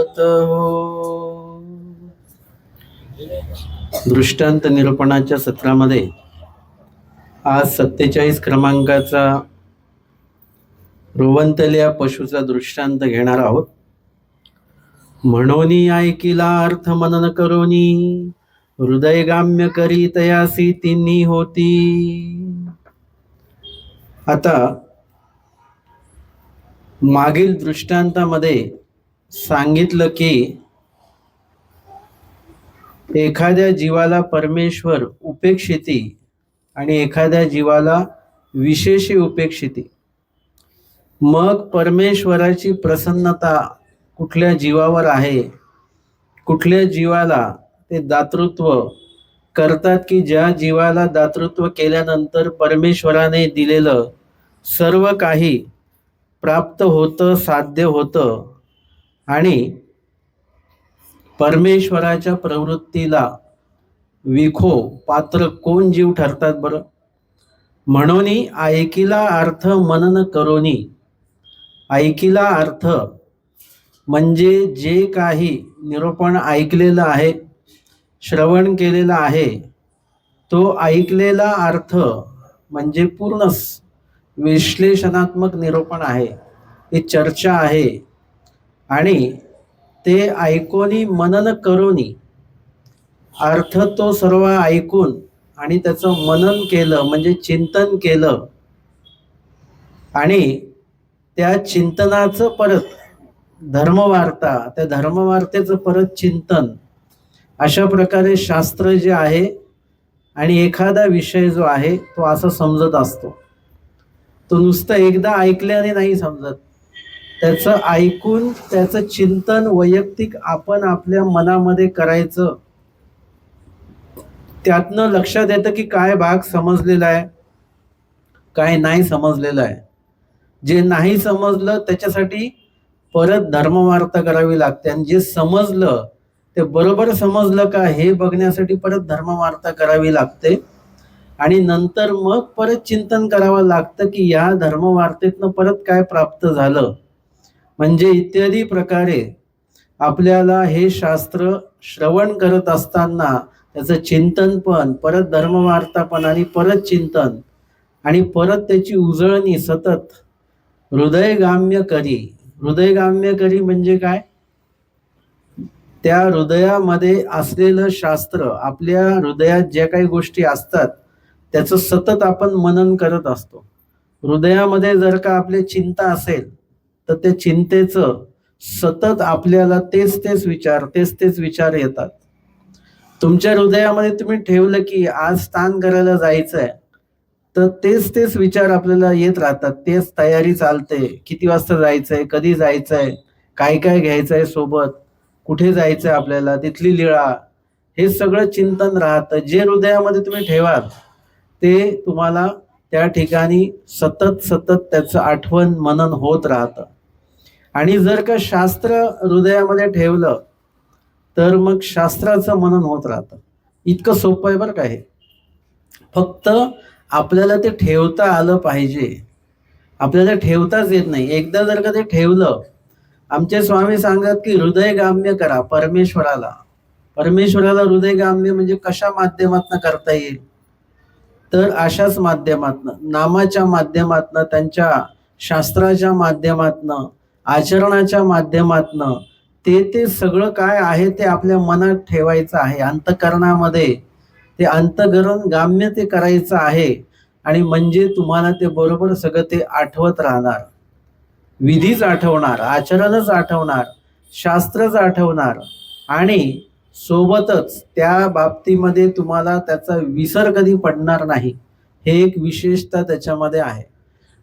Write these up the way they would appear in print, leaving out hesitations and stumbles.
बोलत हो. दृष्टांत निरूपणाच्या सत्रामध्ये आज 47 क्रमांकाचा रोवंतल्या पशुचा दृष्टांत घेणार आहोत. म्हणोनी ऐकिला अर्थ मनन करोनी, हृदयगाम्य करी तयासी तिन्ही होती. आता मागील दृष्टांतामध्ये सांगितलं की एखाद्या जीवाला परमेश्वर उपेक्षिती आणि एखाद्या जीवाला विशेषी उपेक्षिती. मग परमेश्वराची प्रसन्नता कुठल्या जीवावर आहे, कुठल्या जीवाला ते दातृत्व करतात की ज्या जीवाला दातृत्व केल्यानंतर परमेश्वराने दिलेलं सर्व काही प्राप्त होतं, साध्य होतं आणि परमेश्वराच्या प्रवृत्तीला विखो पात्र कोण जीव ठरतात बरं? म्हणोनी ऐकिला अर्थ मनन करोनी. ऐकिला अर्थ म्हणजे जे काही निरूपण ऐकलेलं आहे, श्रवण केलेलं आहे, तो ऐकलेला अर्थ म्हणजे पूर्ण विश्लेषणात्मक निरूपण आहे, ही चर्चा आहे. आणि ते ऐकोनी मनन करोनी, अर्थ तो सर्व ऐकून आणि त्याचं मनन केलं म्हणजे चिंतन केलं आणि त्या चिंतनाचं परत धर्मवार्ता, त्या धर्मवार्तेचं परत चिंतन, अशा प्रकारे शास्त्र जे आहे आणि एखादा विषय जो आहे तो असं समजत असतो. तो नुसतं एकदा ऐकल्याने नाही समजत, त्याचं ऐकून त्याचं चिंतन वैयक्तिक आपण आपल्या मनामध्ये करायचं. त्यातनं लक्षात येतं की काय भाग समजलेला आहे, काय नाही समजलेलं आहे. जे नाही समजलं त्याच्यासाठी परत धर्मवार्ता करावी लागते आणि जे समजलं ते बरोबर समजलं का हे बघण्यासाठी परत धर्मवार्ता करावी लागते. आणि नंतर मग परत चिंतन करावं लागतं की या धर्मवार्तेतनं परत काय प्राप्त झालं. म्हणजे इत्यादी प्रकारे आपल्याला हे शास्त्र श्रवण करत असताना त्याचं चिंतन पण, परत धर्मवार्ता पण आणि परत चिंतन आणि परत त्याची उजळणी सतत हृदयगाम्य करी. हृदयगाम्य करी म्हणजे काय? त्या हृदयामध्ये असलेलं शास्त्र, आपल्या हृदयात ज्या काही गोष्टी असतात त्याचं सतत आपण मनन करत असतो. हृदयामध्ये जर का आपली चिंता असेल तर त्या चिंतेचं सतत आपल्याला तेच विचार येतात. तुमच्या हृदयामध्ये तुम्ही ठेवलं की आज स्नान करायला जायचंय तर तेच विचार आपल्याला येत राहतात. तेच तयारी चालते, किती वाजता जायचंय, कधी जायचंय, काय काय घ्यायचंय सोबत, कुठे जायचंय आपल्याला, तिथली लीळा, हे सगळं चिंतन राहतं. जे हृदयामध्ये तुम्ही ठेवाल ते तुम्हाला त्या ठिकाणी सतत त्याचं आठवण मनन होत राहतं. आणि जर का शास्त्र हृदयामध्ये ठेवलं तर मग शास्त्राचं मनन होत राहतं. इतकं सोपं आहे बरं का हे. फक्त आपल्याला ते ठेवता आलं पाहिजे. आपल्याला ठेवताच येत नाही. एकदा जर का ते ठेवलं, आमचे स्वामी सांगतात की हृदयगाम्य करा परमेश्वराला. परमेश्वराला हृदयगाम्य म्हणजे कशा माध्यमातून करता येईल? तर अशाच माध्यमातनं, नामाच्या माध्यमातनं, त्यांच्या शास्त्राच्या माध्यमातनं, आचरणाच्या माध्यमातनं ते सगळं काय आहे ते आपल्या मनात ठेवायचं आहे. अंतःकरणामध्ये ते अंतःकरण गाम्य ते करायचं आहे. आणि म्हणजे तुम्हाला ते बरोबर सगळं ते आठवत राहणार. विधीच आठवणार, आचरणच आठवणार, शास्त्रच आठवणार आणि सोबतच त्या बाबतीमध्ये तुम्हाला त्याचा विसर कधी पडणार नाही. हे एक विशेषता त्याच्यामध्ये आहे.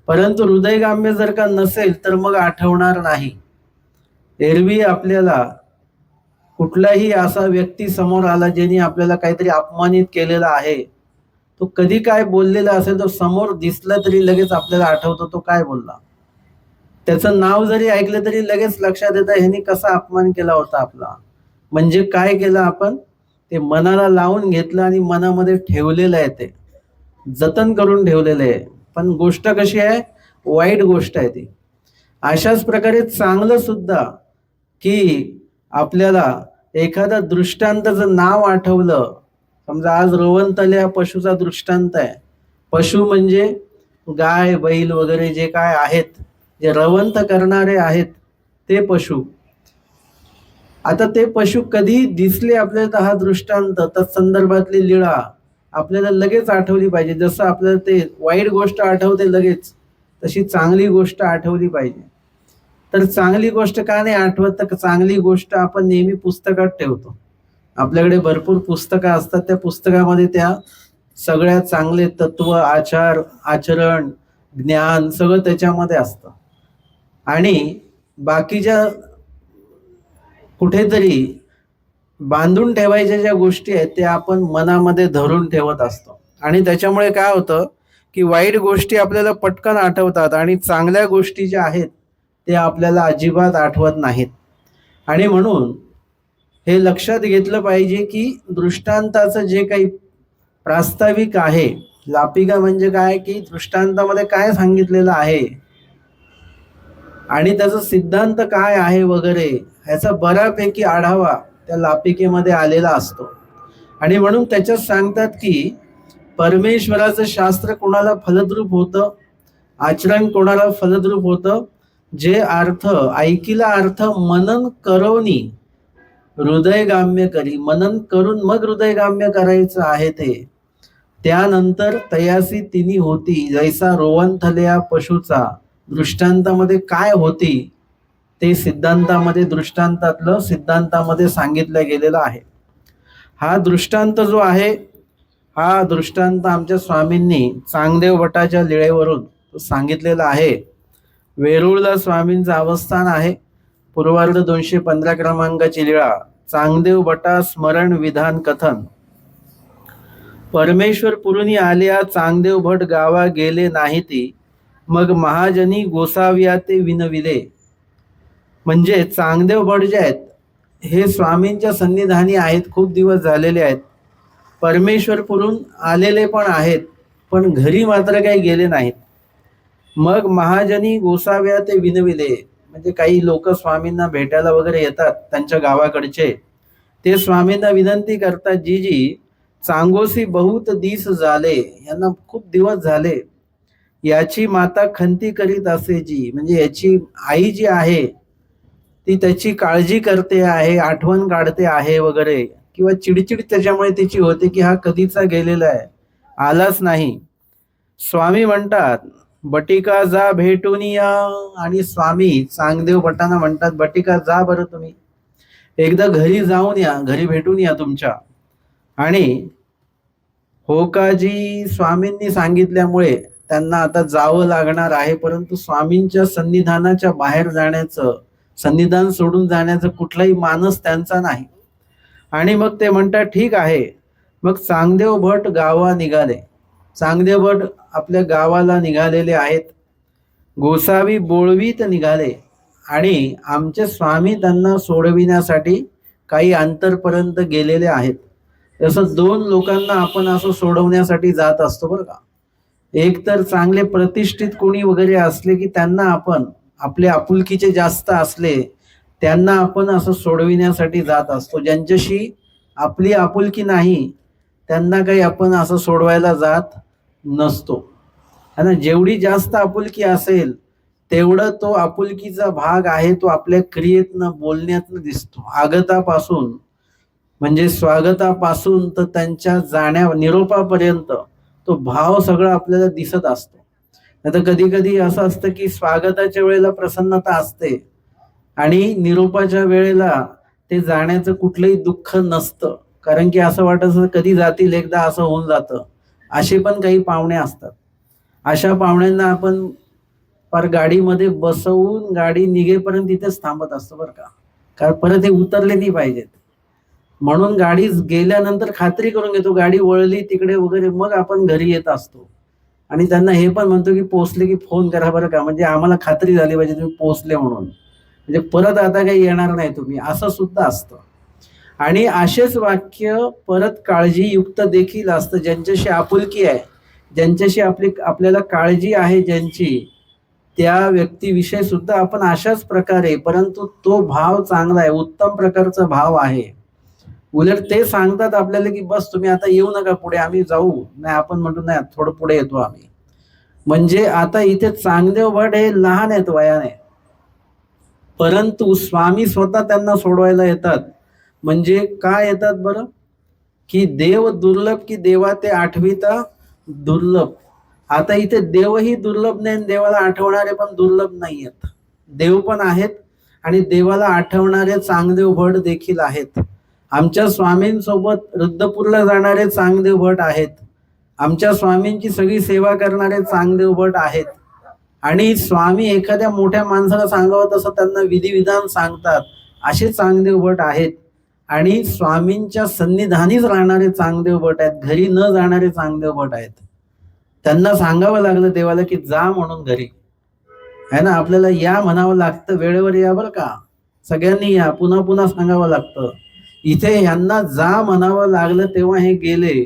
परंतु हृदयगाम्य जर का नसेल तर मग आठवणार नाही. एरवी आपल्याला कुठलाही असा व्यक्ती समोर आला ज्याने आपल्याला काहीतरी अपमानित केलेला आहे, तो कधी काय बोललेला असेल तो समोर दिसला तरी लगेच आपल्याला आठवतो तो काय बोलला. त्याचं नाव जरी ऐकलं तरी लगेच लक्षात येतं ह्याने कसा अपमान केला होता आपला. म्हणजे काय केलं आपण? ते मनाला लावून घेतलं आणि मनामध्ये ठेवलेलं आहे, ते जतन करून ठेवलेलं आहे. पण गोष्ट कशी आहे? वाईट गोष्ट आहे ती. अशाच प्रकारे चांगलं सुद्धा की आपल्याला एखादा दृष्टांताचं नाव आठवलं, समजा आज रोवंतल्या पशुचा दृष्टांत आहे. पशु म्हणजे गाय बैल वगैरे जे काय आहेत, जे रवंत करणारे आहेत ते पशु. आता ते पशु कधी दिसले आपल्याला, हा दृष्टांत संदर्भातली लीळा आपल्याला लगेच आठवली पाहिजे. जसं आपल्याला ते वाईट गोष्ट आठवते लगेच, तशी चांगली गोष्ट आठवली पाहिजे. तर चांगली गोष्ट का नाही आठवत, तर चांगली गोष्ट आपण नेहमी पुस्तकात ठेवतो. आपल्याकडे भरपूर पुस्तकं असतात, त्या पुस्तकामध्ये त्या सगळ्या चांगले तत्व, आचार, आचरण, ज्ञान सगळं त्याच्यामध्ये असतं. आणि बाकीच्या कुठेतरी बांधून ठेवायच्या ज्या गोष्टी आहेत त्या आपण मनामध्ये धरून ठेवत असतो. आणि त्याच्यामुळे काय होतं की वाईट गोष्टी आपल्याला पटकन आठवतात आणि चांगल्या गोष्टी ज्या आहेत ते आपल्याला अजिबात आठवत नाहीत. आणि म्हणून हे लक्षात घेतलं पाहिजे की दृष्टांताचं जे काही प्रास्ताविक आहे, लापिका म्हणजे काय की दृष्टांतामध्ये काय सांगितलेलं आहे आणि त्याचा सिद्धांत काय आहे वगैरे ह्याचा बऱ्यापैकी आढावा त्या लापिकेमध्ये आलेला असतो. आणि म्हणून त्याच्यात सांगतात की परमेश्वराचं शास्त्र कोणाला फलद्रूप होतं, आचरण कोणाला फलद्रूप होतं, जे अर्थ ऐकिला अर्थ मनन करवनी हृदयगाम्य करी. मनन करून मग हृदयगाम्य करायचं आहे ते. त्यानंतर तयासी तिनी होती जैसा रोवंथल्या पशुचा. दृष्टांतामध्ये काय होती ते सिद्धांतामध्ये, दृष्टांतातलं सिद्धांतामध्ये सांगितलं गेलेलं आहे. हा दृष्टांत जो आहे, हा दृष्टांत आमच्या स्वामींनी चांगदेव भटाच्या लीळेवरून सांगितलेला आहे. वेरूळला स्वामींचं अवस्थान आहे. पूर्वार्ध 215 क्रमांकाची लीळा, चांगदेव भटा स्मरण विधान कथन. परमेश्वर पुरुनी आल्या चांगदेव भट गावा गेले नाहीती, मग महाजनी गोसाव्या ते विनविले. म्हणजे चांगदेव भट जे आहेत हे स्वामींच्या सन्निधानी आहेत, खूप दिवस झालेले आहेत. परमेश्वर पुरून आलेले पण आहेत, पण घरी मात्र काही गेले नाहीत. मग महाजनी गोसाव्या ते विनविले, म्हणजे काही लोक स्वामींना भेटायला वगैरे येतात त्यांच्या गावाकडचे. ते स्वामींना विनंती करतात, जीजी चांगोसी बहुत दिस झाले, यांना खूप दिवस झाले. याची माता खंती करीत असे जी, म्हणजे याची आई जी आहे ती त्याची काळजी करते आहे, आठवण काढते आहे वगैरे, किंवा चिडचिड त्याच्यामुळे तिची होते की हा कधीचा गेलेला आहे, आलाच नाही. स्वामी म्हणतात बटिका जा भेटून या. आणि स्वामी चांगदेव भटांना म्हणतात, बटिका जा बरं, तुम्ही एकदा घरी जाऊन या, घरी भेटून या तुमच्या. आणि होकाजी स्वामींनी सांगितल्यामुळे त्यांना आता जावं लागणार आहे. परंतु स्वामींच्या सन्निधानाच्या बाहेर जाण्याचं, सन्निधान सोडून जाण्याचं कुठलाही मानस त्यांचा नाही. आणि मग ते म्हणतात ठीक आहे. मग चांगदेव भट गावा निघाले. चांगदेव भट आपल्या गावाला निघालेले आहेत. गोसावी बोळवीत निघाले आणि आमचे स्वामी त्यांना सोडविण्यासाठी काही अंतरपर्यंत गेलेले आहेत. जसं दोन लोकांना आपण असं सोडवण्यासाठी जात असतो बरं का. एक तर चांगले प्रतिष्ठित कोणी वगैरे असले की त्यांना आपण, आपले आपुलकीचे जास्त असले त्यांना आपण असं सोडविण्यासाठी जात असतो. ज्यांच्याशी आपली आपुलकी नाही त्यांना काही आपण असं सोडवायला जात नसतो. आणि जेवढी जास्त आपुलकी असेल तेवढं तो आपुलकीचा भाग आहे तो आपल्या क्रियेतनं, बोलण्यातनं दिसतो. आगतापासून म्हणजे स्वागतापासून तर त्यांच्या जाण्या निरोपापर्यंत तो भाव सगळा आपल्याला दिसत असतो. आता कधी कधी असं असतं की स्वागताच्या वेळेला प्रसन्नता असते आणि निरोपाच्या वेळेला ते जाण्याचं कुठलंही दुःख नसतं, कारण की असं वाटतं कधी जातील एकदा, असं होऊन जातं. असे पण काही पाहुणे असतात. अशा पाहुण्यांना आपण पर गाडीमध्ये बसवून गाडी निघेपर्यंत तिथेच थांबत असतो बरं का, कारण परत हे उतरले नाही पाहिजेत. म्हणून गाडी गेल्यानंतर खात्री करून घेतो, गाडी वळली तिकडे वगैरे, मग आपण घरी येत असतो. आणि त्यांना हे पण म्हणतो की पोचले की फोन करा बरं का, म्हणजे आम्हाला खात्री झाली पाहिजे तुम्ही पोचले म्हणून, म्हणजे परत आता काही येणार नाही तुम्ही, असं सुद्धा असतं. आणि असेच वाक्य परत काळजीयुक्त देखील असतं. ज्यांच्याशी आपुलकी आहे, ज्यांच्याशी आपल्याला काळजी आहे ज्यांची, त्या व्यक्तीविषयी सुद्धा आपण अशाच प्रकारे, परंतु तो भाव चांगला आहे, उत्तम प्रकारचा भाव आहे. उलट ते सांगतात आपल्याला की बस तुम्ही आता येऊ नका पुढे, आम्ही जाऊ. नाही, आपण म्हणतो नाही थोडं पुढे येतो आम्ही. म्हणजे आता इथे चांगदेव भट हे लहान आहेत वयाने, परंतु स्वामी स्वतः त्यांना सोडवायला येतात. म्हणजे काय येतात बरं, की देव दुर्लभ की देवा ते आठविता दुर्लभ. आता इथे देवही दुर्लभ नाही, देवाला आठवणारे पण दुर्लभ नाही आहेत. देव पण आहेत आणि देवाला आठवणारे चांगदेव भट देखील आहेत. आमच्या स्वामींसोबत रुद्रपूरला जाणारे चांगदेव भट आहेत. आमच्या स्वामींची सगळी सेवा करणारे चांगदेव भट आहेत. आणि स्वामी एखाद्या मोठ्या माणसाला सांगावं तसं त्यांना विधिविधान सांगतात, असे चांगदेव भट आहेत. आणि स्वामींच्या सन्निधानीच राहणारे चांगदेव भट आहेत, घरी न जाणारे चांगदेव भट आहेत. त्यांना सांगावं लागलं देवाला की जा म्हणून घरी, है ना. आपल्याला या म्हणावं लागतं, वेळेवर या बरं का, सगळ्यांनी या, पुन्हा पुन्हा सांगावं लागतं. इथे यांना जा म्हणावं लागलं तेव्हा हे गेले.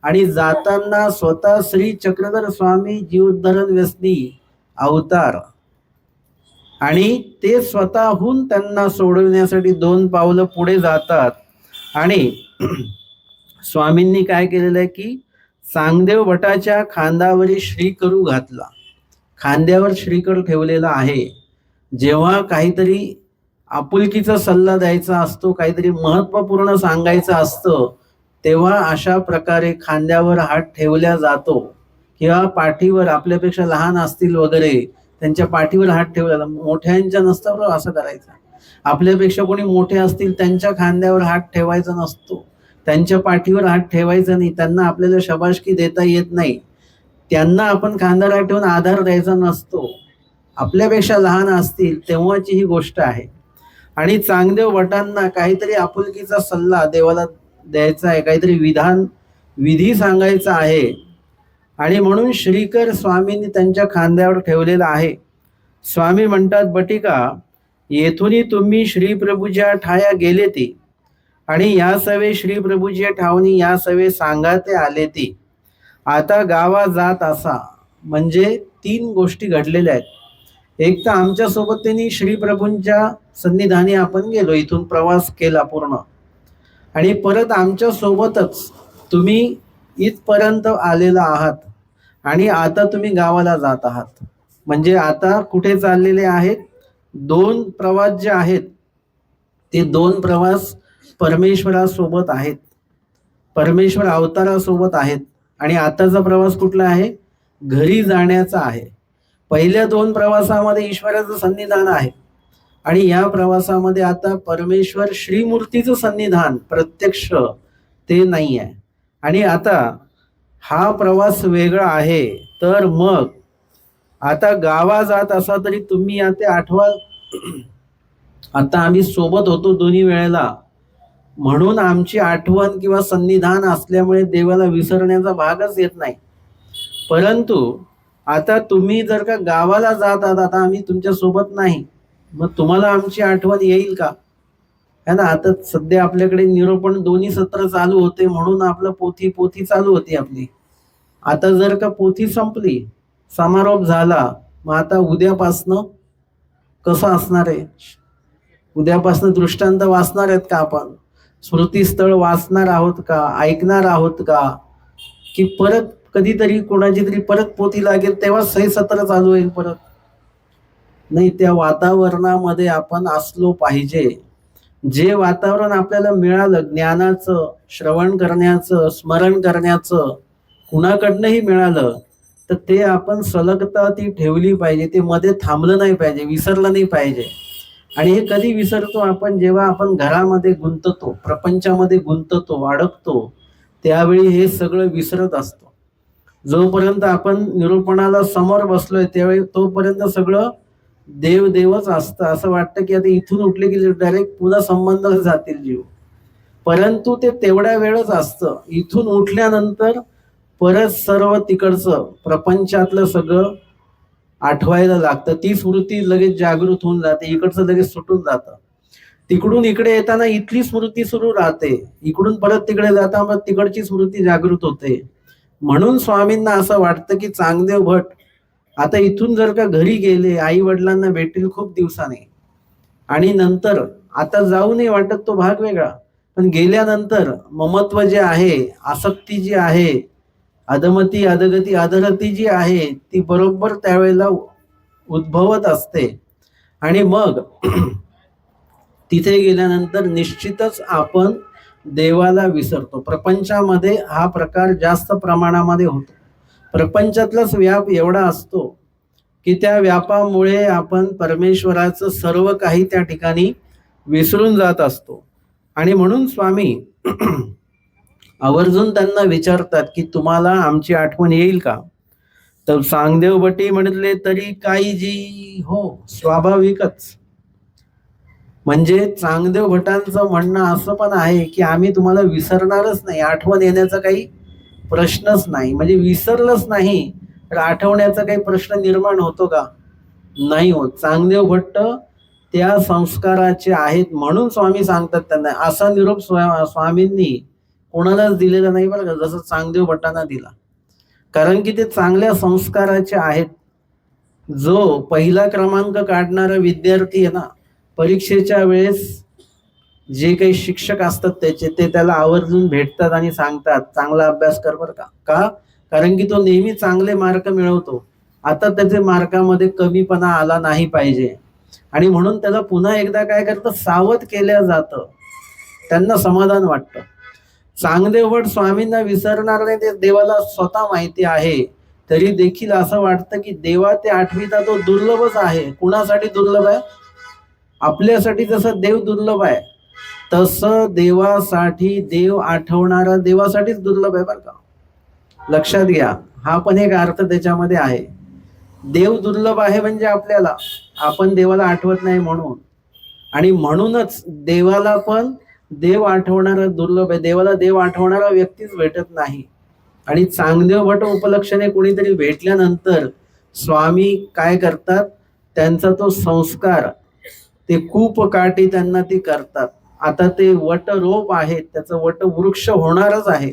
आणि जाताना स्वतः श्री चक्रधर स्वामी जीवोद्धरण व्यसनी अवतार, आणि ते स्वतःहून त्यांना सोडवण्यासाठी 2 पावलं पुढे जातात. आणि स्वामींनी काय केलेलं आहे की चांगदेव भटाच्या खांद्यावरी श्रीकरू घातला. खांद्यावर श्रीकर ठेवलेला आहे. जेव्हा काहीतरी आपुलकीचा सल्ला द्यायचा असतो, काहीतरी महत्वपूर्ण सांगायचं असतं, तेव्हा अशा प्रकारे खांद्यावर हात ठेवला जातो. किंवा पाठीवर, आपल्यापेक्षा लहान असतील वगैरे त्यांच्या पाठीवर हात ठेवला. मोठ्यांच्या नसतं बरोबर असं करायचं. आपल्यापेक्षा कोणी मोठे असतील त्यांच्या खांद्यावर हात ठेवायचा नसतो, त्यांच्या पाठीवर हात ठेवायचा नाही. त्यांना आपल्याला शाबासकी देता येत नाही, त्यांना आपण खांद्यावर ठेवून आधार द्यायचा नसतो. आपल्यापेक्षा लहान असतील तेव्हाची ही गोष्ट आहे. आणि चांगदेव भटांना काहीतरी आपुलकीचा सल्ला देवाला द्यायचा आहे, काहीतरी विधी सांगायचा आहे. आणि म्हणून श्रीकर स्वामींनी त्यांच्या खांद्यावर ठेवलेला आहे. स्वामी म्हणतात, बटिका येथूनही तुम्ही श्रीप्रभूच्या ठाया गेले ती, आणि या सवे श्रीप्रभूच्या ठावनी या सवे सांगाते आले ती. आता गावा जात असा. म्हणजे 3 गोष्टी घडलेल्या आहेत. एक तर आमच्या सोबत त्यांनी श्रीप्रभूंच्या सन्निधानी आपण गेलो, इथून प्रवास केला पूर्ण, आणि परत आमच्या सोबतच तुम्ही इथपर्यंत आलेला आहात, आणि आता तुम्ही गावाला जात आहात. म्हणजे आता कुठे चाललेले आहेत, 2 प्रवास जे आहेत ते 2 प्रवास परमेश्वरासोबत आहेत, परमेश्वर अवतारासोबत आहेत. आणि आताचा प्रवास कुठला आहे, घरी जाण्याचा आहे. पहिल्या 2 प्रवासामध्ये ईश्वराचं सन्निधान आहे, आणि या प्रवासामध्ये आता परमेश्वर श्रीमूर्तीचं सन्निधान प्रत्यक्ष ते नाही आहे. आणि आता हा प्रवास वेगळा आहे. तर मग आता गावा जात असा तरी तुम्ही आता आठवाल, आता आम्ही सोबत होतो दोन्ही वेळेला, म्हणून आमची आठवण किंवा सन्निधान असल्यामुळे देवाला विसरण्याचा भागच येत नाही. परंतु आता तुम्ही जर का गावाला जात आहात, आता आम्ही तुमच्या सोबत नाही, मग तुम्हाला आमची आठवण येईल का, है ना. आता सध्या आपल्याकडे निरूपण 2 सत्र चालू होते, म्हणून आपलं पोथी चालू होती आपली. आता जर का पोथी संपली, समारोप झाला, मग आता उद्यापासनं कसं असणार आहे, उद्यापासनं दृष्टांत वाचणार आहेत का आपण, स्मृतीस्थळ वाचणार आहोत का, ऐकणार आहोत का, की परत कधीतरी कोणाची तरी परत पोथी लागेल तेव्हा सही सत्र चालू होईल परत. नाही, त्या वातावरणामध्ये आपण असलो पाहिजे. जे वातावरण आपल्याला मिळालं, ज्ञानाचं, श्रवण करण्याचं, स्मरण करण्याचं, कुणाकडनंही मिळालं, तर ते आपण सलगता ती ठेवली पाहिजे. ते मध्ये थांबलं नाही पाहिजे, विसरलं नाही पाहिजे. आणि हे कधी विसरतो आपण, जेव्हा आपण घरामध्ये गुंततो, प्रपंचामध्ये गुंततो, अडकतो, त्यावेळी हे सगळं विसरत असतो. जोपर्यंत आपण निरूपणाला समोर बसलोय त्यावेळी तोपर्यंत सगळं देवच असतं. असं वाटतं की आता इथून उठले की डायरेक्ट पुन्हा संबंधाला जातील जीव, परंतु ते तेवढ्या वेळच असतं. इथून उठल्यानंतर परत सर्व तिकडचं प्रपंचातलं सगळं आठवायला लागतं. ती स्मृती लगेच जागृत होऊन जाते, इकडचं लगेच सुटून जातं. तिकडून इकडे येताना इथली स्मृती सुरू राहते, इकडून परत तिकडे जाताना तिकडची स्मृती जागृत होते. म्हणून स्वामींना असं वाटतं की चांगदेव भट आता इथून जर का घरी गेले, आई वडिलांना भेटतील खूप दिवसाने, आणि नंतर आता जाऊ नाही वाटत तो भाग वेगळा, पण गेल्यानंतर ममत्व जे आहे, आसक्ती जी आहे, अधमती अधगती अधरती जी आहे, ती बरोबर त्यावेळेला उद्भवत असते. आणि मग तिथे गेल्यानंतर निश्चितच आपण देवाला विसरतो. प्रपंचामध्ये हा प्रकार जास्त प्रमाणामध्ये होतो. प्रपंचातलाच व्याप एवढा असतो की त्या व्यापामुळे आपण परमेश्वराचं सर्व काही त्या ठिकाणी विसरून जात असतो. आणि म्हणून स्वामी आवर्जून त्यांना विचारतात की तुम्हाला आमची आठवण येईल का? तर सांगदेव बटी म्हटले तरी काही जी हो, स्वाभाविकच. म्हणजे चांगदेव भटांचं म्हणणं असं पण आहे की आम्ही तुम्हाला विसरणारच नाही, आठवण येण्याचा काही प्रश्नच नाही. म्हणजे विसरलंच नाही तर आठवण्याचा काही प्रश्न निर्माण होतो का? नाही होत. चांगदेव भट्ट त्या संस्काराचे आहेत म्हणून स्वामी सांगतात त्यांना. असा निरोप स्वामींनी कोणालाच दिलेला नाही बरं का, जसं चांगदेव भट्टांना दिला. कारण की ते चांगल्या संस्काराचे आहेत. जो पहिला क्रमांक काढणारा विद्यार्थी आहे ना, परीक्षेच्या वेळेस जे काही शिक्षक असतात त्याचे, ते त्याला आवर्जून भेटतात आणि सांगतात चांगला अभ्यास कर बरं का. कारण की तो नेहमी चांगले मार्क मिळवतो. आता त्याचे मार्कामध्ये कमीपणा आला नाही पाहिजे, आणि म्हणून त्याला पुन्हा एकदा काय करतं, सावध केल्या जातं. त्यांना समाधान वाटतं. चांगदेव भट स्वामींना विसरणार नाही, ते देवाला स्वतः माहिती आहे. तरी देखील असं वाटतं की देवा ते आठवीचा तो दुर्लभच आहे. कुणासाठी दुर्लभ आहे? आपल्यासाठी जसं देव दुर्लभ आहे, तसं देवासाठी देव आठवणारा देवासाठीच दुर्लभ आहे बरं का. लक्षात घ्या, हा पण एक अर्थ त्याच्यामध्ये आहे. देव दुर्लभ आहे म्हणजे आपल्याला, आपण देवाला आठवत नाही म्हणून. आणि म्हणूनच देवाला पण देव आठवणारा दुर्लभ आहे. देवाला देव आठवणारा व्यक्तीच भेटत नाही. आणि चांगदेव भट उपलक्षणे कोणीतरी भेटल्यानंतर स्वामी काय करतात, त्यांचा तो संस्कार, ते कूप काठी त्यांना ती करतात. आता ते वटरोप आहे, त्याचं वटवृक्ष होणारच आहे,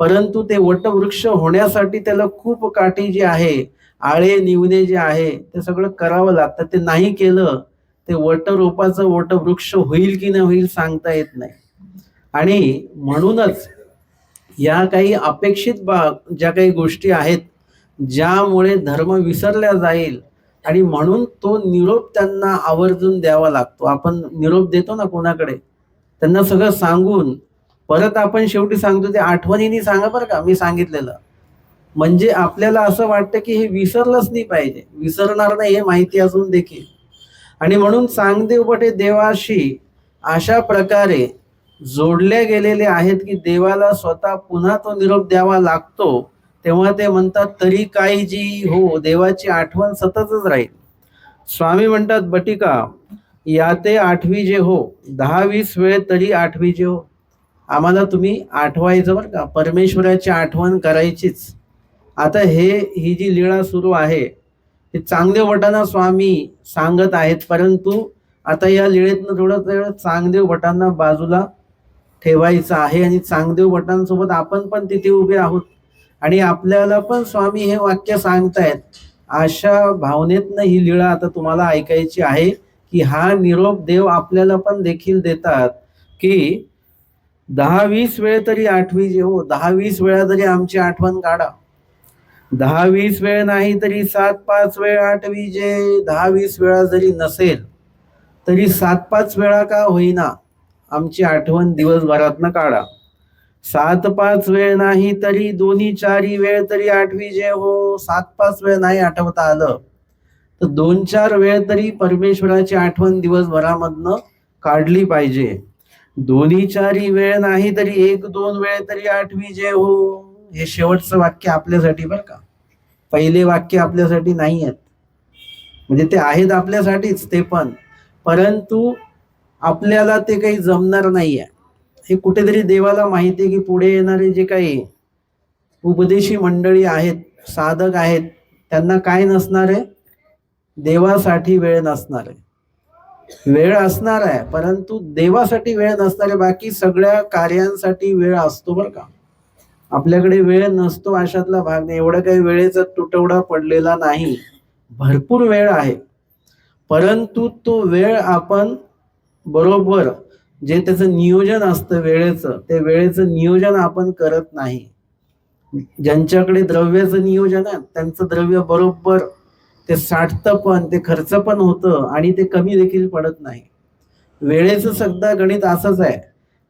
परंतु ते वटवृक्ष होण्यासाठी त्याला खूप काठी जी आहे, आळे निवणे जे आहे, ते सगळं करावं लागतं. ते नाही केलं ते वटरोपाचं वटवृक्ष होईल की नाही होईल सांगता येत नाही. आणि म्हणूनच या काही अपेक्षित ज्या काही गोष्टी आहेत, ज्यामुळे धर्म विसरला जाईल, आणि म्हणून तो निरोप त्यांना आवर्जून द्यावा लागतो. आपण निरोप देतो ना कोणाकडे, त्यांना सगळं सांगून परत आपण शेवटी सांगतो ते आठवणीने सांगा बरं का मी सांगितलेलं. म्हणजे आपल्याला असं वाटतं की हे विसरलंच नाही पाहिजे, विसरणार नाही हे माहिती असून देखील. आणि म्हणून चांगदेव भट हे देवाशी अशा प्रकारे जोडले गेलेले आहेत की देवाला स्वतः पुन्हा तो निरोप द्यावा लागतो. तेव्हा ते म्हणतात तरी काही जी हो, देवाची आठवण सततच राहील. स्वामी म्हणतात बटिका या ते आठवी जे हो, 10-20 वेळ तरी आठवी जे हो. आम्हाला तुम्ही आठवायचं बरं का, परमेश्वराची आठवण करायचीच. आता ही जी लीळा सुरू आहे ते चांगदेव भटांना स्वामी सांगत आहेत, परंतु आता या लीळेतनं थोडं चांगदेव भटांना बाजूला ठेवायचं आहे, आणि चांगदेव भटांसोबत आपण पण तिथे उभे आहोत, आणि आपल्याला पण स्वामी हे वाक्य सांगतायत. अशा भावनेतनं ही लीळा आता तुम्हाला ऐकायची आहे की हा निरोप देव आपल्याला पण देखील देतात की 10-20 वेळ तरी आठवी जे हो, 10-20 वेळा तरी आमची आठवण काढा. 10-20 वेळ नाही तरी 7-5 वेळ आठवी जे, 10-20 वेळा जरी नसेल तरी 7-5 वेळा का होईना आमची आठवण दिवसभरातनं काढा. 7-5 वेळ नाही तरी 2-4 वेळ तरी आठवी जे हो. 7-5 वेळ नाही आठवता आलं तर 2-4 वेळ तरी परमेश्वराची आठवण दिवसभरामधनं काढली पाहिजे. 2-4 वेळ नाही तरी 1-2 वेळ तरी आठवी जे हो. हे शेवटचं वाक्य आपल्यासाठी बरं का, पहिले वाक्य आपल्यासाठी नाही आहेत. म्हणजे ते आहेत आपल्यासाठीच ते पण, परंतु आपल्याला ते काही जमणार नाहीये. हे कुठेतरी देवाला माहिती आहे की पुढे येणारे जे काही उपदेशी मंडळी आहेत, साधक आहेत, त्यांना काय नसणार आहे, देवासाठी वेळ नसणार आहे. वेळ असणार आहे परंतु देवासाठी वेळ नसणार आहे. बाकी सगळ्या कार्यांसाठी वेळ असतो बरं का, आपल्याकडे वेळ नसतो अशातला भाग नाही. एवढा काही वेळेचा तुटवडा पडलेला नाही. भरपूर वेळ आहे, परंतु तो वेळ आपण बरोबर जे त्याचं नियोजन असतं वेळेचं, ते वेळेचं नियोजन आपण करत नाही. ज्यांच्याकडे द्रव्याचं नियोजन आहे त्यांचं द्रव्य बरोबर ते साठतं पण, ते खर्च पण होतं आणि ते कमी देखील पडत नाही. वेळेचं सुद्धा गणित असंच आहे.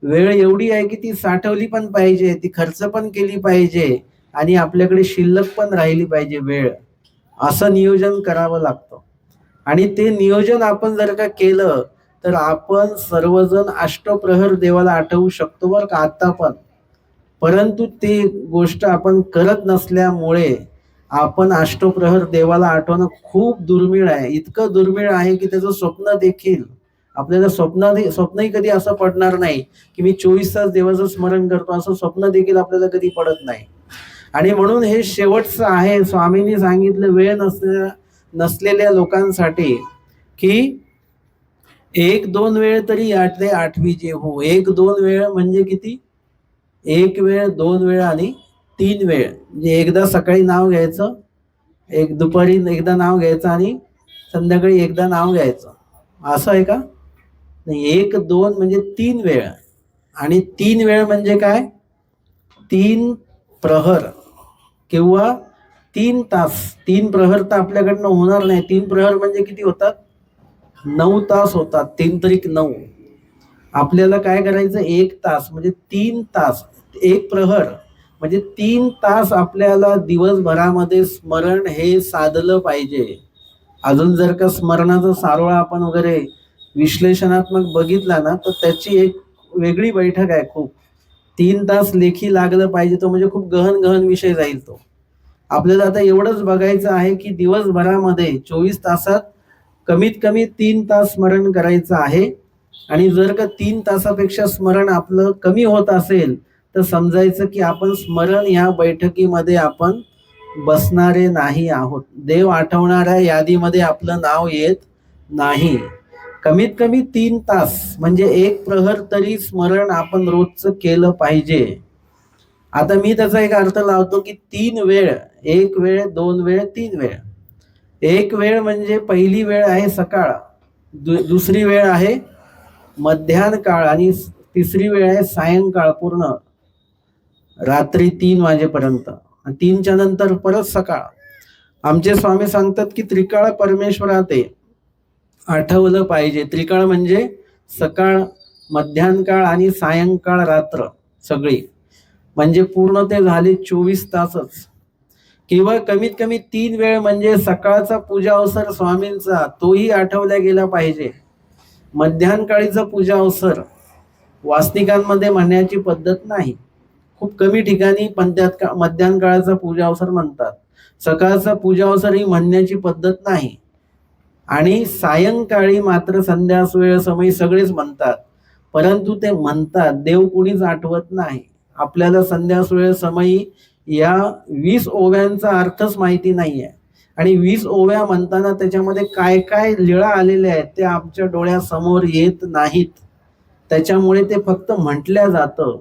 वेळ एवढी आहे की ती साठवली पण पाहिजे, ती खर्च पण केली पाहिजे आणि आपल्याकडे शिल्लक पण राहिली पाहिजे वेळ. असं नियोजन करावं लागतं. आणि ते नियोजन आपण जर का केलं तर आपण सर्वजण अष्टप्रहर देवाला आठवू शकतो बरं का आता पण. परंतु ती गोष्ट आपण करत नसल्यामुळे आपण अष्टप्रहर देवाला आठवणं खूप दुर्मिळ आहे. इतकं दुर्मिळ आहे की त्याचं स्वप्न देखील आपल्याला स्वप्नही कधी असं पडणार नाही की मी 24 तास देवाचं स्मरण करतो, असं स्वप्न देखील आपल्याला कधी पडत नाही. आणि म्हणून हे शेवटचं आहे. स्वामींनी सांगितलं वेळ नसलेल्या लोकांसाठी की 1-2 वेळ तरी 8 ते 8वी जे हो. 1-2 वेळ म्हणजे किती? 1 वेळ, 2 वेळ आणि 3 वेळ. म्हणजे एकदा सकाळी नाव घ्यायचं, एक दुपारी एकदा नाव घ्यायचं आणि संध्याकाळी एकदा नाव घ्यायचं. असं आहे का? नाही, 1-2 म्हणजे 3 वेळ. आणि 3 वेळ म्हणजे काय? 3 प्रहर किंवा 3 तास. 3 प्रहर तर आपल्याकडनं होणार नाही. 3 प्रहर म्हणजे किती होतात? 9 तास होतात. 3 त्रिक 9. आपल्याला काय करायचं? 1 तास म्हणजे 3 तास. 1 प्रहर म्हणजे 3 तास आपल्याला दिवसभरामध्ये स्मरण हे साधलं पाहिजे. अजून जर का स्मरणाचा सारोळा आपण वगैरे विश्लेषणात्मक बघितला ना तर त्याची एक वेगळी बैठक आहे खूप. 3 तास लेखी लागलं पाहिजे. तो म्हणजे खूप गहन गहन विषय जाईल तो. आपल्याला आता एवढंच बघायचं आहे की दिवसभरामध्ये 24 तासात कमीत कमी 3 तास स्मरण करायचं आहे. आणि जर का 3 तासापेक्षा स्मरण आपलं कमी होत असेल तर समजायचं की आपण स्मरण या बैठकीमध्ये आपण बसणारे नाही आहोत. देव आठवणाऱ्या यादीमध्ये आपलं नाव येत नाही. कमीत कमी 3 तास म्हणजे 1 प्रहर तरी स्मरण आपण रोजचं केलं पाहिजे. आता मी त्याचा एक अर्थ लावतो की 3 वेळ, 1 वेळ, 2 वेळ, 3 वेळ. 1 वेळ म्हणजे पहिली वेळ आहे सकाळ, दुसरी वेळ आहे मध्यान्ह काळ आणि तिसरी वेळ आहे सायंकाळ पूर्ण रात्री 3 वाजेपर्यंत. 3च्या नंतर परत सकाळ. आमचे स्वामी सांगतात की त्रिकाळ परमेश्वरा ते आठवलं पाहिजे. त्रिकाळ म्हणजे सकाळ, मध्यान्ह काळ आणि सायंकाळ रात्र सगळी. म्हणजे पूर्ण ते झाले 24 तासच. किंवा कमीत कमी 3 वेळ म्हणजे सकाळचा पूजा अवसर स्वामींचा तोही आठवला गेला पाहिजे. मध्यान्ह काळीचा पूजा अवसर वासनिकांमध्ये म्हणण्याची पद्धत नाही. खूप कमी ठिकाणी पण त्यात मध्यान्ह काळाचा पूजा अवसर म्हणतात. सकाळचा पूजा अवसर ही म्हणण्याची पद्धत नाही. आणि सायंकाळी मात्र संध्या वेळ समय सगळेच म्हणतात. परंतु ते म्हणतात, देव कुणीच आठवत नाही. आपल्याला संध्या वेळ समयी या 20 ओव्यांचा अर्थच माहिती नाहीये. आणि 20 ओव्या म्हणताना त्याच्यामध्ये काय काय लीळा आलेल्या आहेत ते आमच्या डोळ्यासमोर येत नाहीत. त्याच्यामुळे ते फक्त म्हटल्या जातं,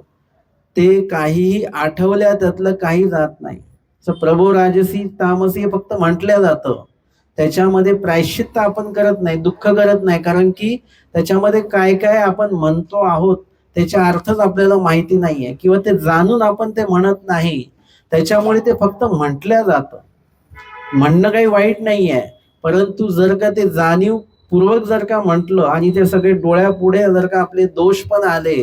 ते काहीही आठवल्या त्यातलं काही जात नाही. प्रभो राजसी तामसी हे फक्त म्हटल्या जातं. त्याच्यामध्ये प्रायश्चित्त आपण करत नाही, दुःख करत नाही. कारण की त्याच्यामध्ये काय काय आपण म्हणतो आहोत त्याचा अर्थच आपल्याला माहिती नाहीये किंवा ते जाणून आपण ते म्हणत नाही. त्याच्यामुळे ते फक्त म्हटल्या जातं. म्हणणं काही वाईट नाहीये, परंतु जर का ते जाणीवपूर्वक जर का म्हटलं आणि ते सगळे डोळ्यापुढे जर का आपले दोष पण आले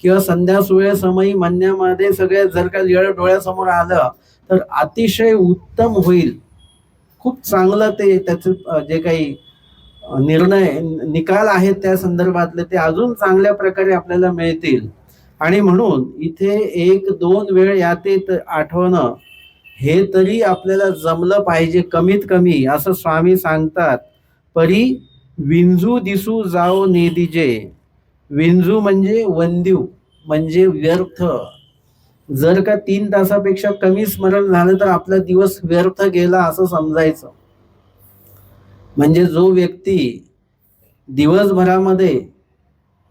किंवा संध्या सुळे समयी म्हणण्यामध्ये सगळे जर का लिळ डोळ्यासमोर आलं तर अतिशय उत्तम होईल. खूप चांगलं ते त्याचं जे काही निकाल आहेत त्या संदर्भातले ते अजून चांगल्या प्रकारे आपल्याला मिळतील. आणि म्हणून इथे 1-2 वेळ याते आठवणं हे तरी आपल्याला जमलं पाहिजे कमीत कमी, असं स्वामी सांगतात. परी विंजू दिसू जाओ नेदिजे. विंजू म्हणजे वंद्यू म्हणजे व्यर्थ. जर का 3 तासापेक्षा कमी स्मरण झालं तर आपला दिवस व्यर्थ गेला असं समजायचं. म्हणजे जो व्यक्ती दिवसभरामध्ये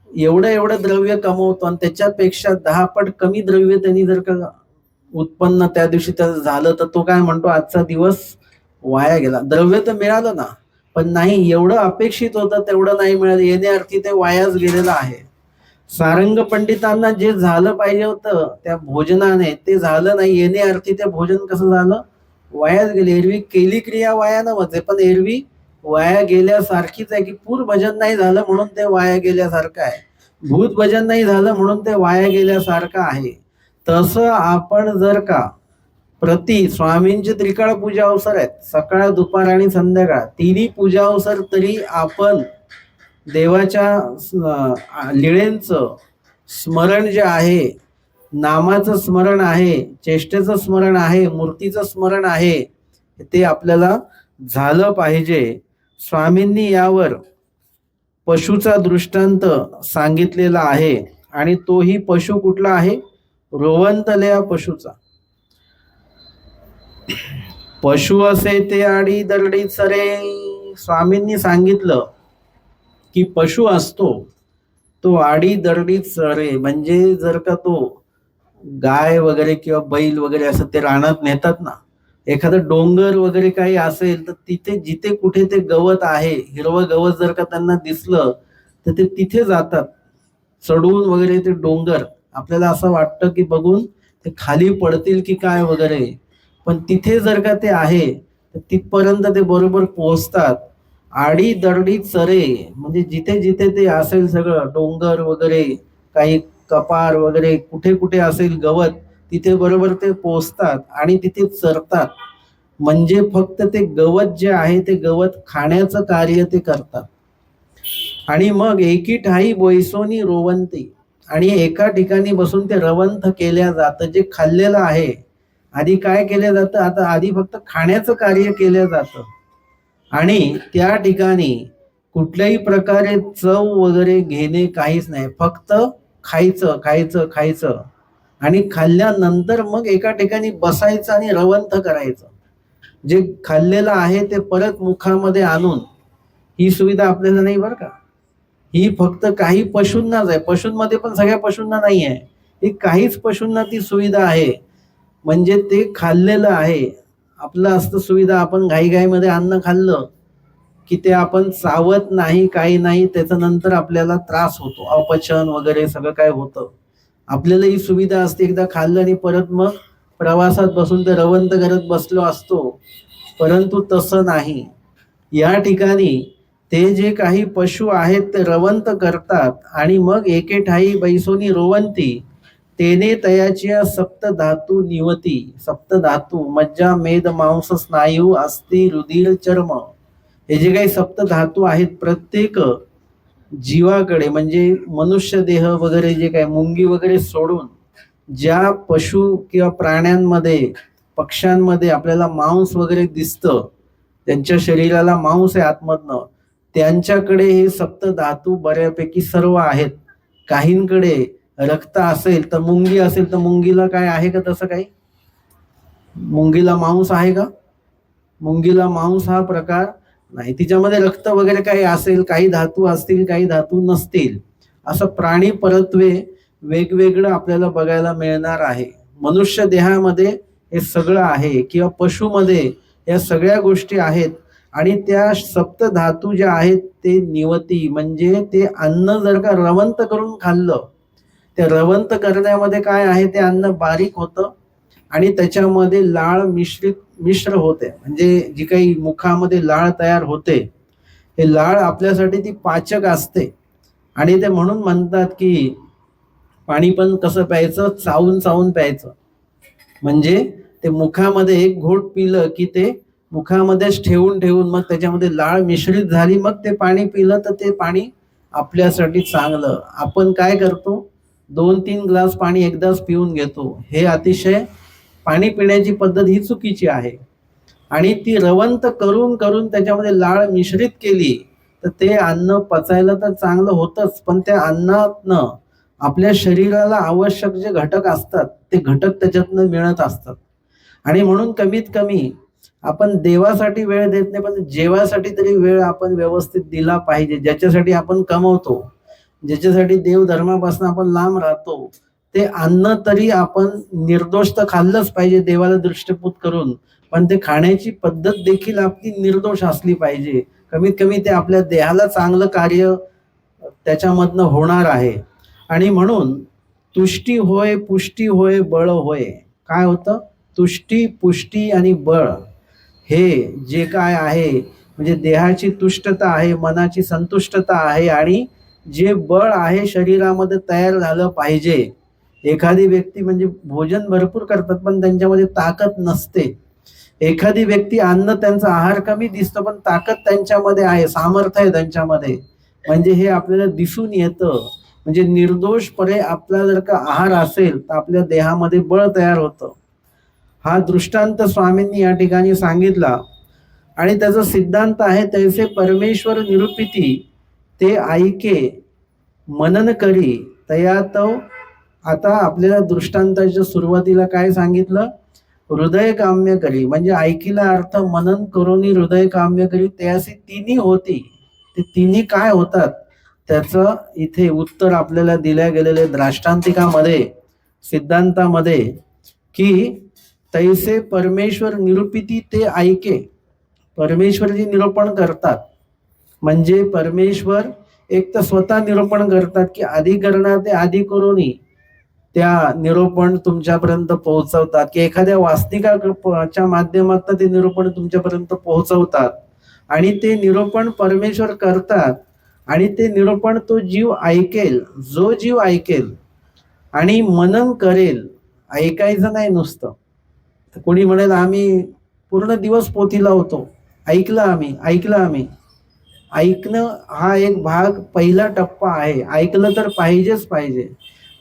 एवढं द्रव्य कमवतो आणि त्याच्यापेक्षा 10 पट कमी द्रव्य त्यांनी जर का उत्पन्न त्या दिवशी त्याचं झालं तर तो काय म्हणतो, आजचा दिवस वाया गेला. द्रव्य तर मिळालं ना, पण नाही एवढं अपेक्षित होतं तेवढं नाही मिळालं, येण्याअर्थी ते वायाच गेलेलं आहे. सारंग पंडितांना जे झालं पाहिजे होतं त्या भोजनाने ते झालं नाही, येण्याअर्थी ते भोजन कसं झालं, वायाच गेले. एरवी केली क्रिया वाया नव्हते, पण एरवी वाया गेल्यासारखीच आहे, की पूर भजन नाही झालं म्हणून ते वाया गेल्यासारखं आहे, भूत भजन नाही झालं म्हणून ते वाया गेल्यासारखं आहे. तसं आपण जर का स्वामींचे त्रिकाळ पूजा अवसर आहेत, सकाळ दुपार आणि संध्याकाळ तिन्ही पूजा अवसर, तरी आपण देवाच्या लीळेंचं स्मरण जे आहे, नामाचं स्मरण आहे, चेष्टेचं स्मरण आहे, मूर्तीचं स्मरण आहे, ते आपल्याला झालं पाहिजे. स्वामींनी यावर पशुचा दृष्टांत सांगितलेला आहे आणि तोही पशु कुठला आहे, रोवंतल्या पशुचा. पशु असे ते आडी दरडी चरे. स्वामींनी सांगितलं की पशु असतो तो आडी दरडी चरे, म्हणजे जर का तो गाय वगैरे किंवा बैल वगैरे असं ते रानात नेतात ना, एखादं डोंगर वगैरे काही असेल तर तिथे जिथे कुठे ते गवत आहे, हिरवं गवत जर का त्यांना दिसलं तर ते तिथे जातात चढून वगैरे. ते डोंगर आपल्याला असं वाटतं की बघून ते खाली पडतील की काय वगैरे, पण तिथे जर का ते आहे तर तिथपर्यंत ते बरोबर पोहोचतात. आडी दरडी चरे म्हणजे जिथे जिथे ते असेल सगळं डोंगर वगैरे, काही कपार वगैरे, कुठे कुठे असेल गवत, तिथे बरोबर ते पोहोचतात आणि तिथे चरतात. म्हणजे फक्त ते गवत जे आहे ते गवत खाण्याचं कार्य ते करतात. आणि मग एकी ठाई बैसोनी रोवंती, आणि एका ठिकाणी बसून ते रवंथ केल्या जातं. जे खाल्लेलं आहे, आधी काय केलं जातं, आता आधी फक्त खाण्याचं कार्य केलं जातं आणि त्या ठिकाणी कुठल्याही प्रकारे चव वगैरे घेणे काहीच नाही, फक्त खायचं खायचं खायचं आणि खाल्ल्यानंतर मग एका ठिकाणी बसायचं आणि रवंथ करायचं. जे खाल्लेलं आहे ते परत मुखामध्ये आणून, ही सुविधा आपल्याला नाही बरं का, ही फक्त काही पशूंनाच आहे. पशूंमध्ये पण सगळ्या पशूंना नाही आहे, ही काहीच पशूंना ती सुविधा आहे. म्हणजे ते खाल्लेलं आहे. आपलं असतं सुविधा, आपण घाईघाईमध्ये अन्न खाल्लं की ते आपण चावत नाही, काही नाही, त्याच्यानंतर आपल्याला त्रास होतो, अपचन वगैरे सगळं काय होतं. आपल्याला ही सुविधा असते, एकदा खाल्लं आणि परत मग प्रवासात बसून ते रवंथ करत बसलो असतो, परंतु तसं नाही. या ठिकाणी ते जे काही पशु आहेत ते रवंथ करतात आणि मग एके ठाई बैसोनी रोवंती, तेने तयाची सप्त धातू निवती. सप्त धातू मज्जा मेद मांस स्नायू अस्थि रुधिर चर्म, हे जे काही सप्त धातू आहेत प्रत्येक जीवाकडे, म्हणजे मनुष्य देह वगैरे जे काही मुंगी वगैरे सोडून ज्या पशु किंवा प्राण्यांमध्ये, पक्ष्यांमध्ये आपल्याला मांस वगैरे दिसतं, त्यांच्या शरीराला मांस आहे आतमधनं, त्यांच्याकडे हे सप्त धातू बऱ्यापैकी सर्व आहेत. काहींकडे रक्त असेल तर, मुंगी असेल तर मुंगीला काय आहे का तसं काही, मुंगीला मांस आहे का, मुंगीला मांस हा प्रकार नाही. तिच्यामध्ये रक्त वगैरे काही असेल, काही धातू असतील, काही धातू नसतील, असं प्राणी परत्वे वेगवेगळं आपल्याला बघायला मिळणार आहे. मनुष्य देहामध्ये हे सगळं आहे किंवा पशुमध्ये या सगळ्या गोष्टी आहेत. आणि त्या सप्त धातू ज्या आहेत ते निवती, म्हणजे ते अन्न जर का रवंथ करून खाल्लं, ते रवंथ करण्यामध्ये काय आहे, ते अन्न बारीक होतं आणि त्याच्यामध्ये लाळ मिश्र होते, म्हणजे जी काही मुखामध्ये लाळ तयार होते, हे लाळ आपल्यासाठी ती पाचक असते. आणि ते म्हणून म्हणतात की पाणी पण कसं प्यायचं, चावून चावून प्यायचं. म्हणजे ते मुखामध्ये एक घोट पिलं की ते मुखामध्येच ठेवून ठेवून मग त्याच्यामध्ये लाळ मिश्रित झाली, मग ते पाणी पिलं तर ते पाणी आपल्यासाठी चांगलं. आपण काय करतो, 2-3 ग्लास पाणी एकदाच पिऊन घेतो, हे अतिशय पाणी पिण्याची पद्धत ही चुकीची आहे. आणि ती रवंथ करून करून त्याच्यामध्ये लाळ मिश्रित केली तर ते अन्न पचायला तर चांगलं होतंच, पण त्या अन्नातनं आपल्या शरीराला आवश्यक जे घटक असतात ते घटक त्याच्यातनं मिळत असतात. आणि म्हणून कमीत कमी आपण देवासाठी वेळ देत नाही, पण जेवासाठी तरी वेळ आपण व्यवस्थित दिला पाहिजे. ज्याच्यासाठी आपण कमवतो, ज्याच्यासाठी देव धर्मापासून आपण लांब राहतो, ते अन्न तरी आपण निर्दोष तर खाल्लंच पाहिजे देवाला दृष्टीपूत करून, पण ते खाण्याची पद्धत देखील आपली निर्दोष असली पाहिजे. कमीत कमी ते आपल्या देहाला चांगलं कार्य त्याच्यामधनं होणार आहे. आणि म्हणून तुष्टी होय, पुष्टी होय, बळ होय. काय होतं? तुष्टी, पुष्टी आणि बळ हे जे काय आहे, म्हणजे देहाची तुष्टता आहे, मनाची संतुष्टता आहे, आणि जे बळ आहे शरीरामध्ये तयार झालं पाहिजे. एखादी व्यक्ती म्हणजे भोजन भरपूर करतात पण त्यांच्यामध्ये ताकद नसते. एखादी व्यक्ती अन्न त्यांचा आहार कमी दिसतो पण ताकद त्यांच्यामध्ये आहे, सामर्थ्य आहे त्यांच्यामध्ये, म्हणजे हे आपल्याला दिसून येतं. म्हणजे निर्दोषपणे आपला जर का आहार असेल तर आपल्या देहामध्ये बळ तयार होतं. हा दृष्टांत स्वामींनी या ठिकाणी सांगितला. आणि त्याचा सिद्धांत आहे, तैसे परमेश्वर निरूपिती ते ऐके मनन करी तया तो. आता आपल्याला दृष्टांताच्या सुरुवातीला काय सांगितलं? हृदय काम्य करी, म्हणजे ऐकीला अर्थ मनन करून हृदय काम्य करी, ते अशी तिन्ही होती. ते तिन्ही काय होतात त्याचं इथे उत्तर आपल्याला दिल्या गेलेले द्राष्टांतिकामध्ये, सिद्धांतामध्ये, की तैसे परमेश्वर निरूपिती ते ऐके. परमेश्वर जी निरूपण करतात, म्हणजे परमेश्वर एक तर स्वतः निरूपण करतात की अधिकरणात ते आधी करूनही त्या निरूपण तुमच्यापर्यंत पोहोचवतात, की एखाद्या वास्तविकाच्या माध्यमातून ते निरूपण तुमच्यापर्यंत पोहोचवतात. आणि ते निरूपण परमेश्वर करतात, आणि ते निरूपण तो जीव ऐकेल, जो जीव ऐकेल आणि मनन करेल. ऐकायचं नाही नुसतं. कोणी म्हणेल आम्ही पूर्ण दिवस पोथी लावतो, ऐकलं आम्ही. ऐकणं हा एक भाग, पहिला टप्पा आहे. ऐकलं तर पाहिजेच पाहिजे,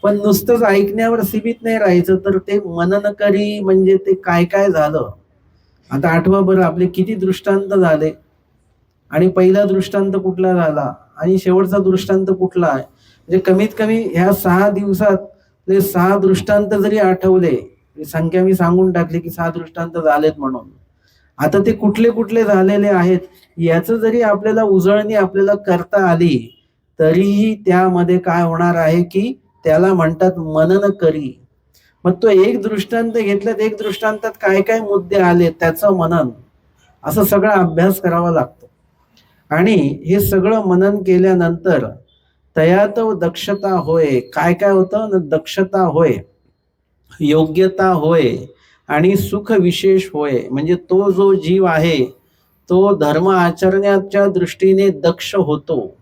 पण नुसतंच ऐकण्यावर सीमित नाही राहायचं. तर ते मननकरी म्हणजे ते काय काय झालं. आता आठवा बरं, आपले किती दृष्टांत झाले, आणि पहिला दृष्टांत कुठला झाला आणि शेवटचा दृष्टांत कुठला आहे. म्हणजे कमीत कमी ह्या 6 दिवसात ते 6 दृष्टांत जरी आठवले, संख्या मी सांगून टाकली की 6 दृष्टांत झालेत म्हणून. आता ते कुठले कुठले झालेले आहेत याचं जरी आपल्याला उजळणी आपल्याला करता आली, तरीही त्यामध्ये काय होणार आहे की त्याला म्हणतात मनन करी. मग तो एक दृष्टांत घेतल्यात, एक दृष्टांतात काय काय मुद्दे आले त्याचं मनन, असं सगळा अभ्यास करावा लागतो. आणि हे सगळं मनन केल्यानंतर तयात दक्षता होय. काय काय होतं ना? दक्षता होय, योग्यता होय, आणि सुख विशेष होय. म्हणजे तो जो जीव आहे तो धर्म आचरण्याच्या दृष्टीने दक्ष होतो.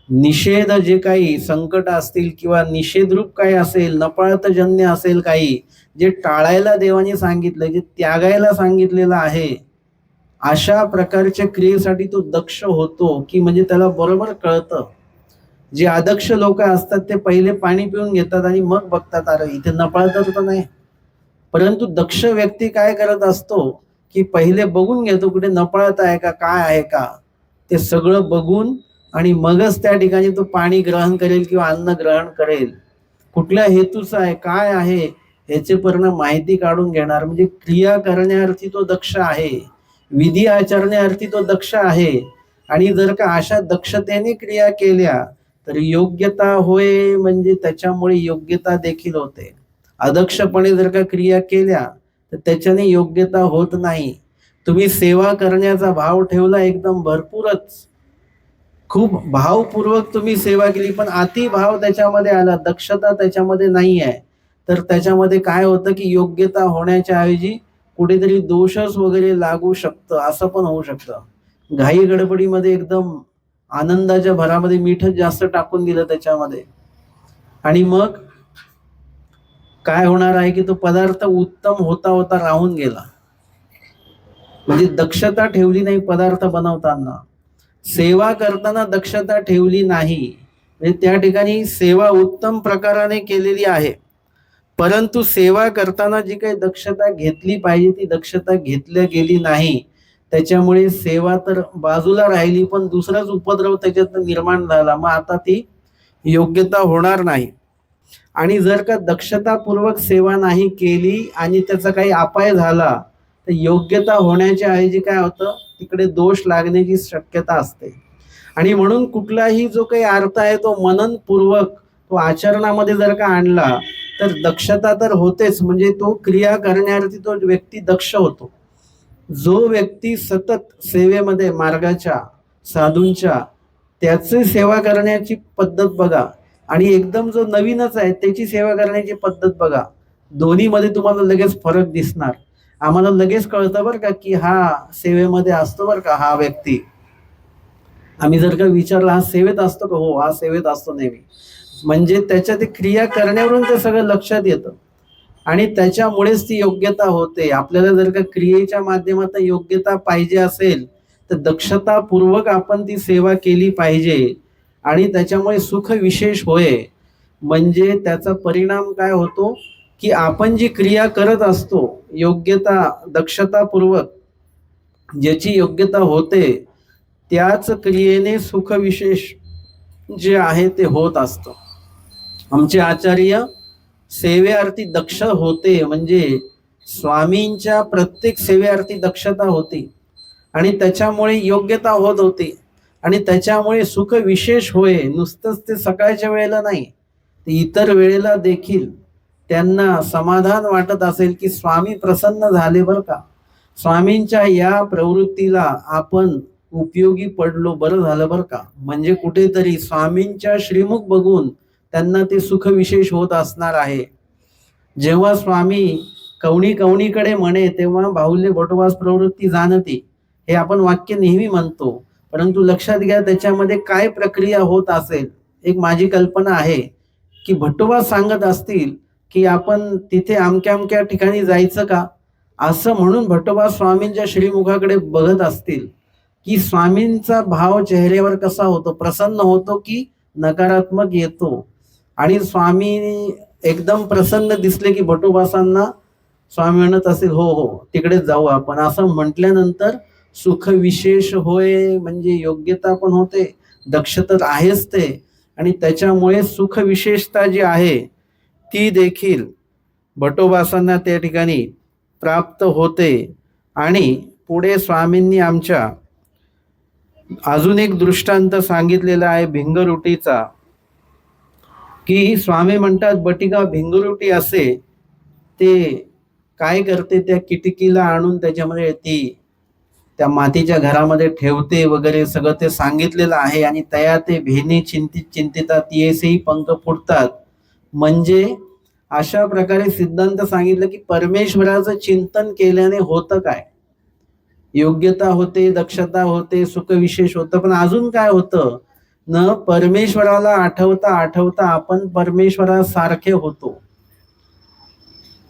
निषेध जे काही संकट असतील किंवा निषेधरूप काही असेल, नपळतजन्य असेल काही, जे टाळायला देवाने सांगितलं, जे त्यागायला सांगितलेलं आहे, अशा प्रकारच्या क्रियेसाठी तो दक्ष होतो. की म्हणजे त्याला बरोबर कळतं. जे अदक्ष लोक असतात ते पहिले पाणी पिऊन घेतात आणि मग बघतात अरे इथे नपळत तर नाही. परंतु दक्ष व्यक्ती काय करत असतो की पहिले बघून घेतो कुठे नपळत आहे का, काय आहे का, ते सगळं बघून आणि मगच त्या ठिकाणी तो पाणी ग्रहण करेल किंवा अन्न ग्रहण करेल. कुठल्या हेतूचं आहे, काय आहे, ह्याचे परिणाम माहिती काढून घेणार. म्हणजे क्रिया करण्याअर्थी तो दक्ष आहे, विधी आचरण्याअर्थी तो दक्ष आहे. आणि जर का अशा दक्षतेने क्रिया केल्या तर योग्यता होय, म्हणजे त्याच्यामुळे योग्यता देखील होते. अदक्षपणे जर का क्रिया केल्या तर त्याच्याने योग्यता होत नाही. तुम्ही सेवा करण्याचा भाव ठेवला एकदम भरपूरच, खूप भावपूर्वक तुम्ही सेवा केली, पण अति भाव त्याच्यामध्ये आला, दक्षता त्याच्यामध्ये नाही आहे, तर त्याच्यामध्ये काय होतं की योग्यता होण्याच्या ऐवजी कुठेतरी दोषच वगैरे लागू शकतं. असं पण होऊ शकतं. घाई गडबडीमध्ये एकदम आनंदाच्या भरामध्ये मीठच जास्त टाकून दिलं त्याच्यामध्ये, आणि मग काय होणार आहे की तो पदार्थ उत्तम होता होता राहून गेला. म्हणजे दक्षता ठेवली नाही पदार्थ बनवताना, सेवा करताना दक्षता ठेवली नाही. म्हणजे त्या ठिकाणी सेवा उत्तम प्रकाराने केलेली आहे, परंतु सेवा करताना जी काही दक्षता घेतली पाहिजे ती दक्षता घेतल्या गेली नाही. त्याच्यामुळे सेवा तर बाजूला राहिली, पण दुसराच उपद्रव त्याच्यात निर्माण झाला. मग आता ती योग्यता होणार नाही. आणि जर का दक्षतापूर्वक सेवा नाही केली आणि त्याचा काही अपाय झाला तर योग्यता होण्याच्या ऐवजी काय होतं, तिकडे दोष लागण्याची शक्यता असते. आणि म्हणून कुठलाही जो काही अर्थ आहे तो मननपूर्वक तो आचरणामध्ये जर का आणला तर दक्षता तर होतेच, म्हणजे तो क्रिया करण्याअर्थी तो व्यक्ती दक्ष होतो. जो व्यक्ती सतत सेवेमध्ये मार्गाच्या साधूंच्या, त्याची सेवा करण्याची पद्धत बघा आणि एकदम जो नवीनच आहे त्याची सेवा करण्याची पद्धत बघा. दोन्हीमध्ये तुम्हाला लगेच फरक दिसणार. आम्हाला लगेच कळतं बरं का की हा सेवेमध्ये असतो बरं का हा व्यक्ती. आम्ही जर का विचारलं हा सेवेत असतो का, हो हा सेवेत असतो नेहमी. म्हणजे त्याच्या ते क्रिया करण्यावरून ते सगळं लक्षात येतं आणि त्याच्यामुळेच ती योग्यता होते. आपल्याला जर का क्रियेच्या माध्यमातून योग्यता पाहिजे असेल तर दक्षतापूर्वक आपण ती सेवा केली पाहिजे आणि त्याच्यामुळे सुख विशेष होय. म्हणजे त्याचा परिणाम काय होतो की आपण जी क्रिया करत असतो योग्यता दक्षतापूर्वक ज्याची योग्यता होते त्याच क्रियेने सुख विशेष जे आहे ते होत असतं. आमचे आचार्य सेवेअर्थी दक्ष होते, म्हणजे स्वामींच्या प्रत्येक सेवेअर्थी दक्षता होती आणि त्याच्यामुळे योग्यता होत होती आणि त्याच्यामुळे सुख विशेष होय. नुसतंच ते सकाळच्या वेळेला नाही, इतर वेळेला देखील त्यांना समाधान वाटत असेल की स्वामी प्रसन्न झाले बरं का, स्वामींच्या या प्रवृत्तीला आपण उपयोगी पडलो, बरं झालं बरं का. म्हणजे कुठेतरी स्वामींच्या श्रीमुख बघून त्यांना ते सुख विशेष होत असणार आहे. जेव्हा स्वामी कवणी कवणीकडे म्हणे तेव्हा बाहुल्य बटोबास प्रवृत्ती जाणती, हे आपण वाक्य नेहमी म्हणतो, परंतु लक्षात घ्या त्याच्यामध्ये काय प्रक्रिया होत असेल. एक माझी कल्पना आहे की भट्टोबा सांगत असतील की आपण तिथे अमक्या अमक्या ठिकाणी जायचं का, असं म्हणून भट्टोबा स्वामींच्या श्रीमुखाकडे बघत असतील की स्वामींचा भाव चेहऱ्यावर कसा होतो, प्रसन्न होतो की नकारात्मक येतो. आणि स्वामी एकदम प्रसन्न दिसले की भट्टोबासांना स्वामी म्हणत असेल हो हो तिकडेच जाऊ आपण, असं म्हटल्यानंतर सुख विशेष होय. म्हणजे योग्यता पण होते, दक्षता आहेच ते, आणि त्याच्यामुळे सुख विशेषता जी आहे ती देखील भट्टोबासांना त्या ठिकाणी प्राप्त होते. आणि पुढे स्वामींनी आमच्या अजून एक दृष्टांत सांगितलेला आहे भिंगरुटीचा, की स्वामी म्हणतात बटिका भिंगरुटी असे, ते काय करते त्या किटकीला आणून त्याच्यामध्ये ती त्या मातीच्या घरामध्ये ठेवते वगैरे सगळं ते सांगितलेलं आहे. आणि तया ते भेने चिंतित चिंतितात येसेही पंख फुटतात. म्हणजे अशा प्रकारे सिद्धांत सांगितलं की परमेश्वराचं चिंतन केल्याने होतं काय, योग्यता होते, दक्षता होते, सुख विशेष होतं. पण अजून काय होतं न, परमेश्वराला आठवता आठवता आपण परमेश्वरासारखे होतो.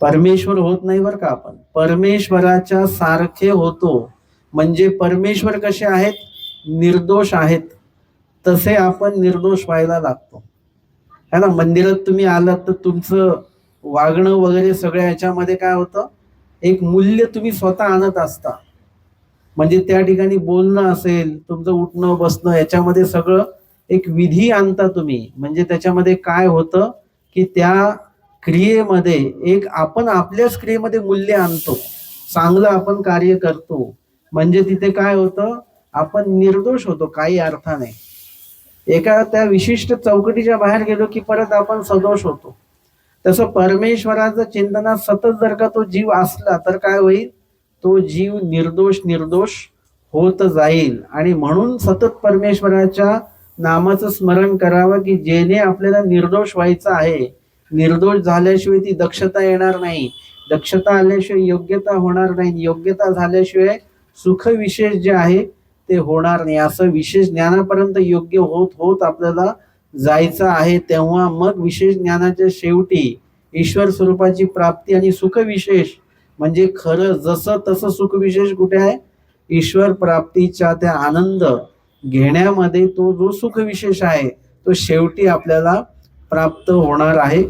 परमेश्वर होत नाही बरं का, आपण परमेश्वराच्या सारखे होतो. म्हणजे परमेश्वर कसे आहेत, निर्दोष आहेत, तसे आपण निर्दोष व्हायला लागतो है ना. मंदिरात तुम्ही आलात तर तुमचं वागणं वगैरे सगळ्या ह्याच्यामध्ये काय होतं, एक मूल्य तुम्ही स्वतः आणत असता. म्हणजे त्या ठिकाणी बोलणं असेल, तुमचं उठणं बसणं, याच्यामध्ये सगळं एक विधी आणता तुम्ही. म्हणजे त्याच्यामध्ये काय होतं की त्या क्रियेमध्ये एक आपण आपल्याच क्रियेमध्ये मूल्य आणतो, चांगलं आपण कार्य करतो. म्हणजे तिथे काय होतं, आपण निर्दोष होतो काही अर्थाने. एका त्या विशिष्ट चौकटीच्या बाहेर गेलो की परत आपण सदोष होतो. तसं परमेश्वराचं चिंतनात सतत जर का तो जीव असला तर काय होईल, तो जीव निर्दोष निर्दोष होत जाईल. आणि म्हणून सतत परमेश्वराच्या नामाचं स्मरण करावं की जेणे आपल्याला निर्दोष व्हायचं आहे. निर्दोष झाल्याशिवाय ती दक्षता येणार नाही, दक्षता आल्याशिवाय योग्यता होणार नाही, योग्यता झाल्याशिवाय सुख विशेष जे आहे ते होणार नाही. असं विशेष ज्ञानापर्यंत योग्य होत होत आपल्याला जायचं आहे. तेव्हा मग विशेष ज्ञानाच्या शेवटी ईश्वर स्वरूपाची प्राप्ती आणि सुख विशेष, म्हणजे खरं जसं तसं सुख विशेष कुठे आहे, ईश्वर प्राप्तीच्या त्या आनंद घेण्यामध्ये तो जो सुख विशेष आहे तो शेवटी आपल्याला प्राप्त होणार आहे.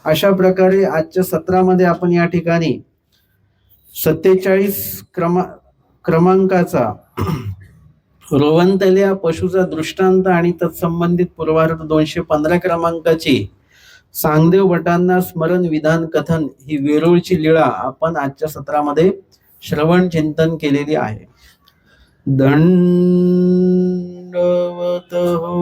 अशा प्रकारे आजच्या सत्रामध्ये आपण या ठिकाणी 47 क्रमांकाचा रोवंतल्या पशुचा दृष्टांत आणि तत्संबंधित पूर्वार्ध 215 क्रमांकाची सांगदेव भटांना स्मरण विधान कथन ही वेरूळची लीळा आपण आजच्या सत्रामध्ये श्रवण चिंतन केलेली आहे. दंडवत हो.